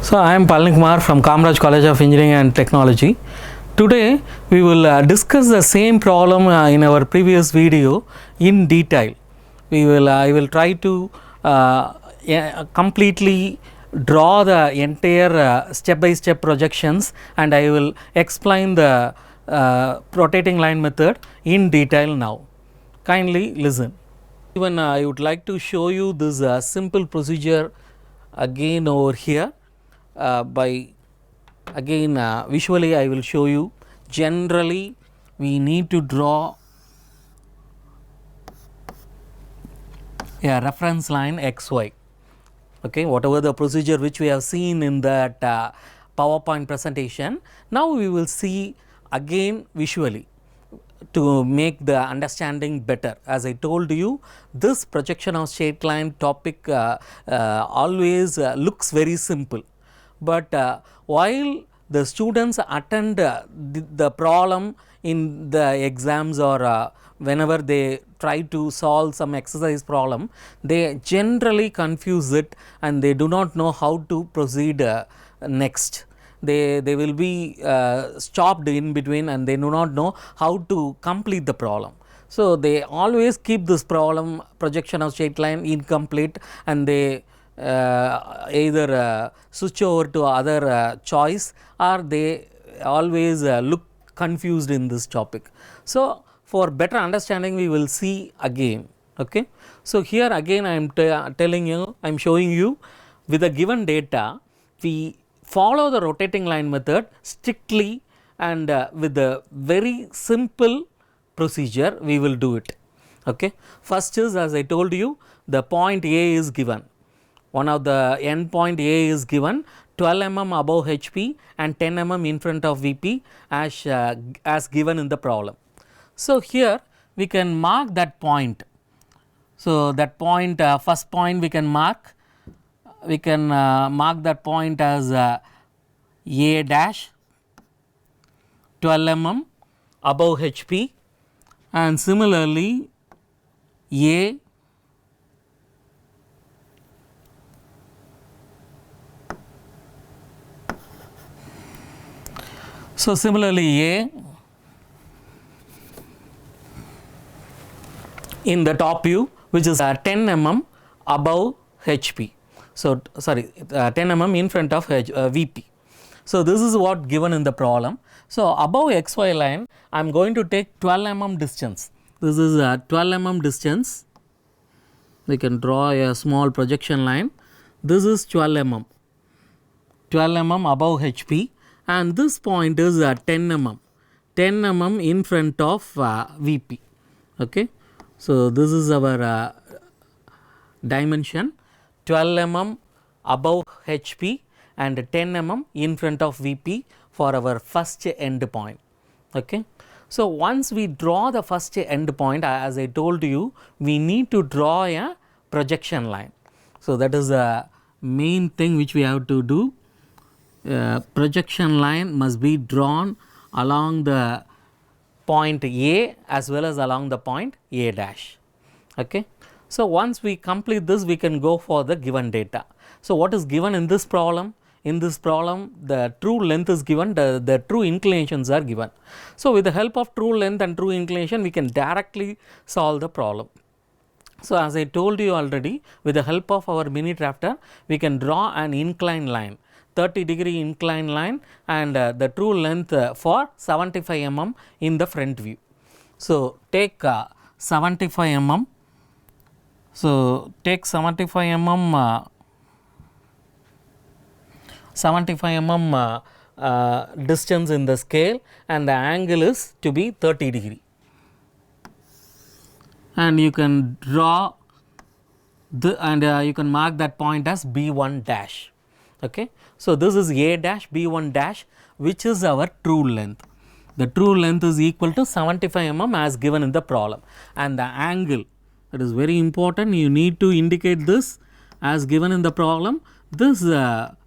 So I am Palani Kumar from Kamraj College of Engineering and Technology. Today we will discuss the same problem in our previous video in detail. I will try to completely draw the entire step by step projections, and I will explain the rotating line method in detail now. Kindly listen. Even I would like to show you this simple procedure again over here. By again visually I will show you. Generally we need to draw a reference line xy, okay, whatever the procedure which we have seen in that PowerPoint presentation. Now we will see again visually to make the understanding better. As I told you, this projection of straight line topic always looks very simple, but while the students attend the problem in the exams or whenever they try to solve some exercise problem, they generally confuse it and they do not know how to proceed next. They will be stopped in between and they do not know how to complete the problem. So they always keep this problem projection of straight line incomplete, and they either switch over to other choice, or they always look confused in this topic. So for better understanding we will see again. Okay. So here again I am telling you, I am showing you with the given data we follow the rotating line method strictly, and with a very simple procedure we will do it. Okay. First is, as I told you, the point A is given. One of the end point A is given 12 mm above HP and 10 mm in front of VP as given in the problem. So here we can mark that point. So that point, first point we can mark. We can mark that point as A dash 12 mm above HP, and similarly A so similarly A in the top view, which is 10 mm above HP. So sorry, 10 mm in front of VP. So this is what given in the problem. So above XY line I am going to take 12 mm distance. This is 12 mm distance. We can draw a small projection line. This is 12 mm. 12 mm above HP, and this point is 10 mm. 10 mm in front of VP. Okay. So this is our dimension, 12 mm above HP and 10 mm in front of VP for our first end point. Okay. So once we draw the first end point, as I told you, we need to draw a projection line. So that is the main thing which we have to do. Projection line must be drawn along the point A as well as along the point A dash. Okay. So once we complete this, we can go for the given data. So what is given in this problem? In this problem the true length is given, the true inclinations are given. So with the help of true length and true inclination we can directly solve the problem. So as I told you already, with the help of our mini drafter we can draw an inclined line, 30-degree inclined line, and the true length for 75 mm in the front view. So take 75 mm. So take 75 mm 75 mm distance in the scale, and the angle is to be 30 degree, and you can draw you can mark that point as B1 dash. Okay. So this is A dash B1 dash, which is our true length. The true length is equal to 75 mm as given in the problem, and the angle, that is very important, you need to indicate this as given in the problem. This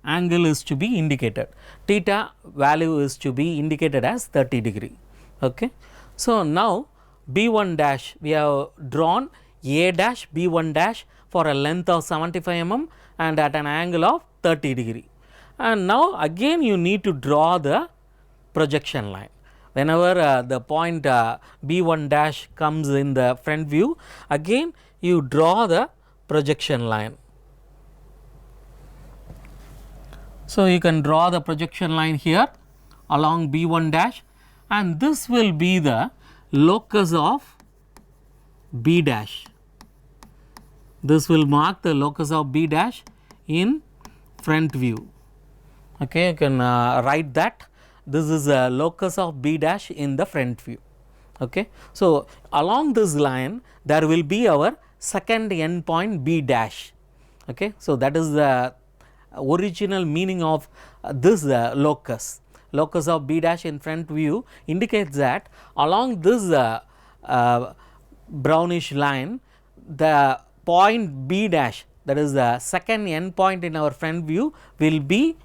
angle is to be indicated, theta value is to be indicated as 30 degree. Okay. So now B1 dash, we have drawn A dash B1 dash for a length of 75 mm and at an angle of 30 degree. and now again you need to draw the projection line. Whenever the point B1 dash comes in the front view, again you draw the projection line. So, you can draw the projection line here along B1 dash, and this will be the locus of B dash. This will mark the locus of B dash in front view. Okay, you can write that this is a locus of B dash in the front view. Okay. So, along this line there will be our second endpoint B dash. Okay. So, that is the original meaning of this locus. Locus of B dash in front view indicates that along this brownish line, the point B dash, that is the second endpoint in our front view, will be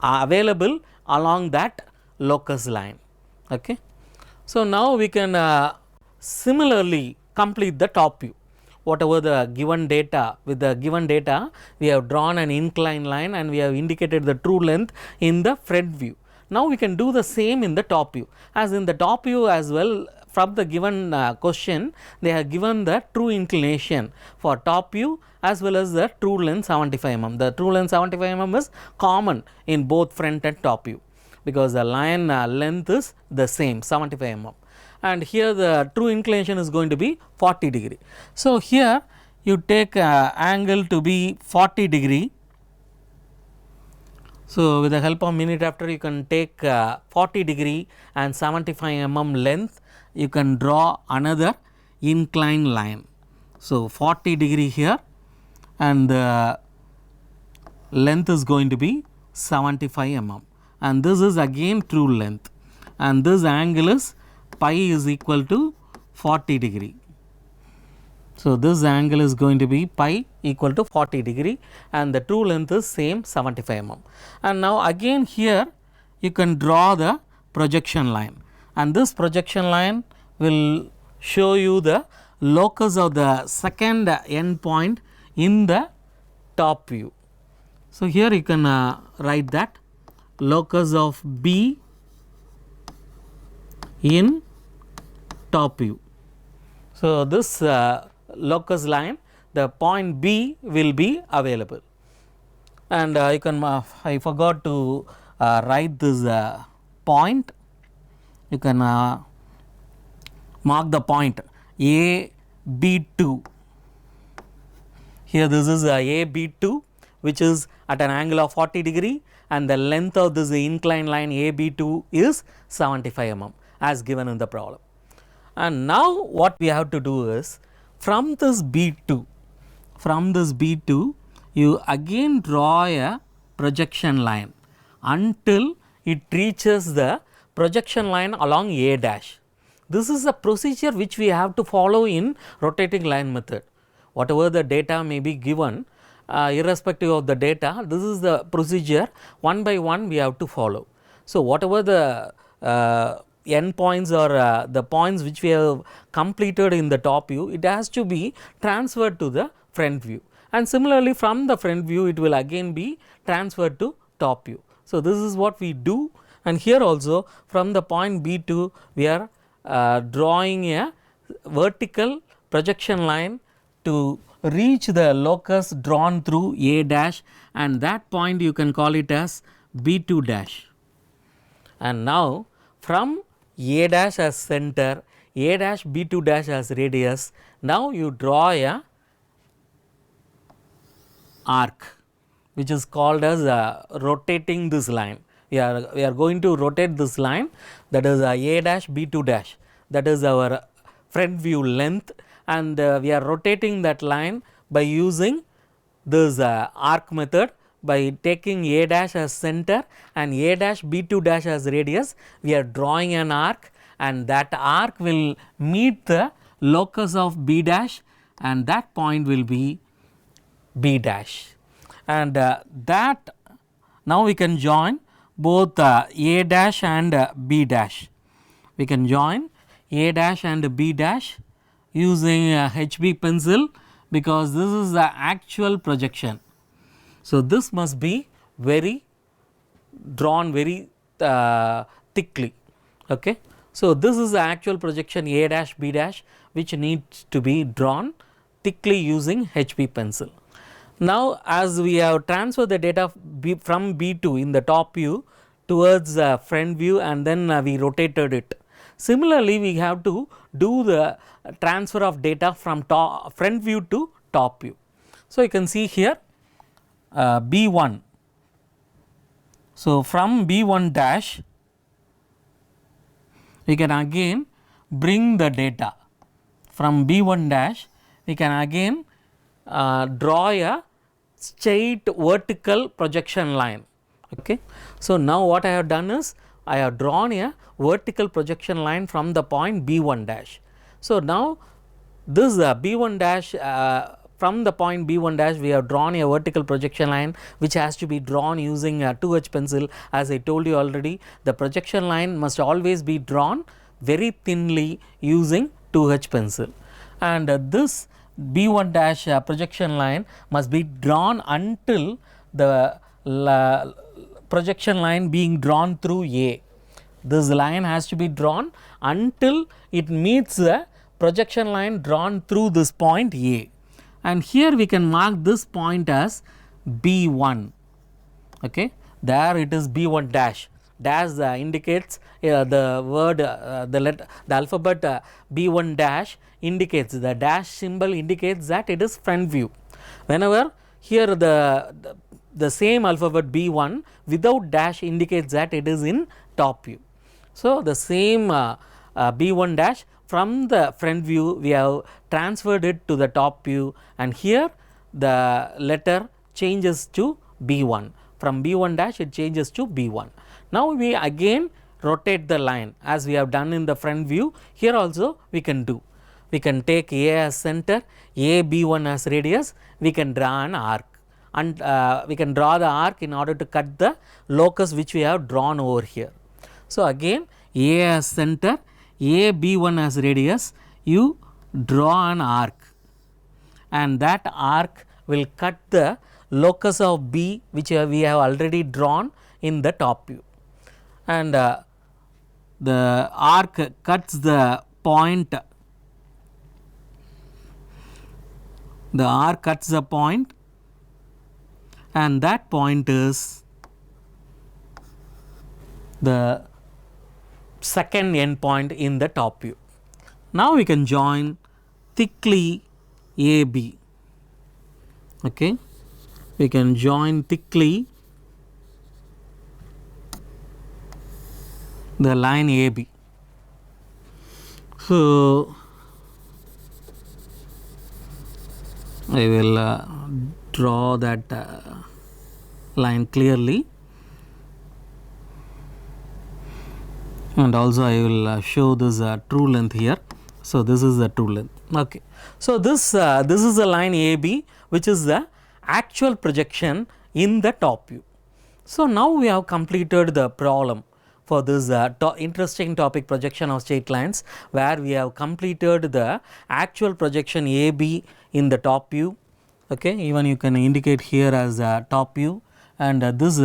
available along that locus line. Okay. So, now we can similarly complete the top view. Whatever the given data, with the given data we have drawn an inclined line and we have indicated the true length in the front view. Now, we can do the same in the top view. As in the top view as well, from the given question, they have given the true inclination for top view as well as the true length 75 mm. The true length 75 mm is common in both front and top view, because the line length is the same 75 mm, and here the true inclination is going to be 40 degree. So, here you take angle to be 40 degree. So, with the help of minute after, you can take 40 degree and 75 mm length, you can draw another inclined line. So, 40 degree here and the length is going to be 75 mm, and this is again true length, and this angle is pi is equal to 40 degree. So, this angle is going to be pi equal to 40 degree and the true length is same 75 mm. And now again here you can draw the projection line, and this projection line will show you the locus of the second end point in the top view. So, here you can write that locus of B in top view. So, this locus line, the point B will be available, and you can I forgot to write this point. You can mark the point A B2. Here this is A B2, which is at an angle of 40 degree, and the length of this inclined line A B2 is 75 mm as given in the problem. And now what we have to do is, from this B2, you again draw a projection line until it reaches the projection line along A dash. This is a procedure which we have to follow in rotating line method. Whatever the data may be given, irrespective of the data, this is the procedure, one by one we have to follow. So, whatever the end points or the points which we have completed in the top view, it has to be transferred to the front view, and similarly from the front view it will again be transferred to top view. So, this is what we do, and here also from the point B2 we are drawing a vertical projection line to reach the locus drawn through A dash, and that point you can call it as B2 dash. And now from A dash as center, A dash B2 dash as radius, now you draw a arc which is called as rotating this line. We are going to rotate this line, that is A dash B2 dash, that is our front view length, and we are rotating that line by using this arc method. By taking A dash as center and A dash B2 dash as radius, we are drawing an arc, and that arc will meet the locus of B dash, and that point will be B dash. And that now we can join both A dash and B dash. We can join A dash and B dash using HB pencil, because this is the actual projection. So, this must be very drawn very thickly. Okay. So, this is the actual projection A dash B dash which needs to be drawn thickly using HB pencil. Now, as we have transferred the data from B2 in the top view towards the front view, and then we rotated it. Similarly, we have to do the transfer of data from front view to top view. So, you can see here B1. So, from B1 dash we can again bring the data from B1 dash, we can again draw a straight vertical projection line. Okay. So, now what I have done is I have drawn a vertical projection line from the point B1 dash. So, now this B1 dash from the point B1 dash we have drawn a vertical projection line which has to be drawn using a 2H pencil. As I told you already, the projection line must always be drawn very thinly using 2H pencil, and this B1 dash projection line must be drawn until the projection line being drawn through A. This line has to be drawn until it meets the projection line drawn through this point A, and here we can mark this point as B1. Okay. There it is B1 dash. Dash indicates the word the alphabet B1 dash indicates, the dash symbol indicates that it is front view. Whenever here the same alphabet B1 without dash indicates that it is in top view. So, the same B1 dash from the front view we have transferred it to the top view, and here the letter changes to B1. From B1 dash it changes to B1. Now, we again rotate the line as we have done in the front view. Here also we can do. We can take A as center, A B1 as radius, we can draw an arc, and we can draw the arc in order to cut the locus which we have drawn over here. So, again A as center, A B1 as radius, you draw an arc, and that arc will cut the locus of B which we have already drawn in the top view, and the arc cuts the point, and that point is the second end point in the top view. Now, we can join thickly AB. Okay. We can join thickly the line AB. So, I will draw that line clearly, and also I will show this true length here. So, this is the true length. Okay. So, this is the line AB which is the actual projection in the top view. So, now we have completed the problem for this interesting topic, projection of straight lines, where we have completed the actual projection AB in the top view. Okay. Even you can indicate here as top view, and this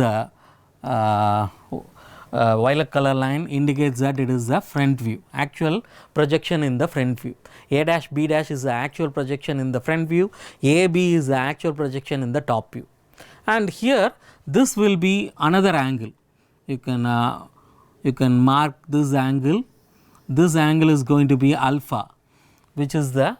violet color line indicates that it is the front view, actual projection in the front view. A dash B dash is the actual projection in the front view, AB is the actual projection in the top view, and here this will be another angle. You can mark this angle. This angle is going to be alpha, which is the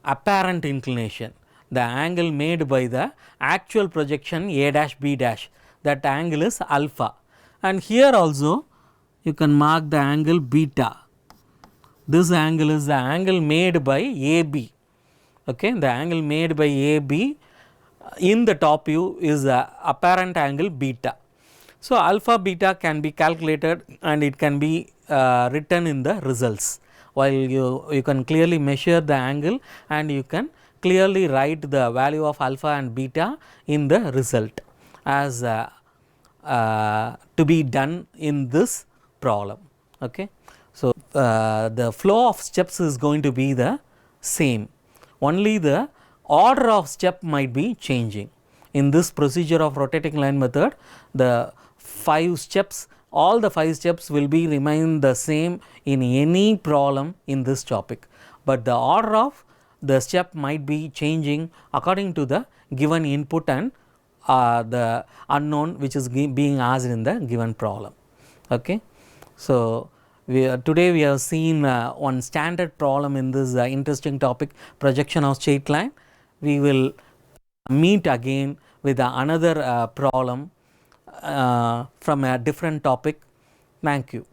apparent inclination, the angle made by the actual projection A dash B dash, that angle is alpha. And here also you can mark the angle beta. This angle is the angle made by AB. Okay. The angle made by AB in the top view is the apparent angle beta. So, alpha beta can be calculated and it can be written in the results, while you can clearly measure the angle and you can clearly write the value of alpha and beta in the result as to be done in this problem. Okay. So, the flow of steps is going to be the same, only the order of step might be changing. In this procedure of rotating line method, the 5 steps. All the 5 steps will be remain the same in any problem in this topic, but the order of the step might be changing according to the given input and the unknown which is being asked in the given problem. Okay. So, today we have seen one standard problem in this interesting topic, projection of straight line. We will meet again with another problem from a different topic. Thank you.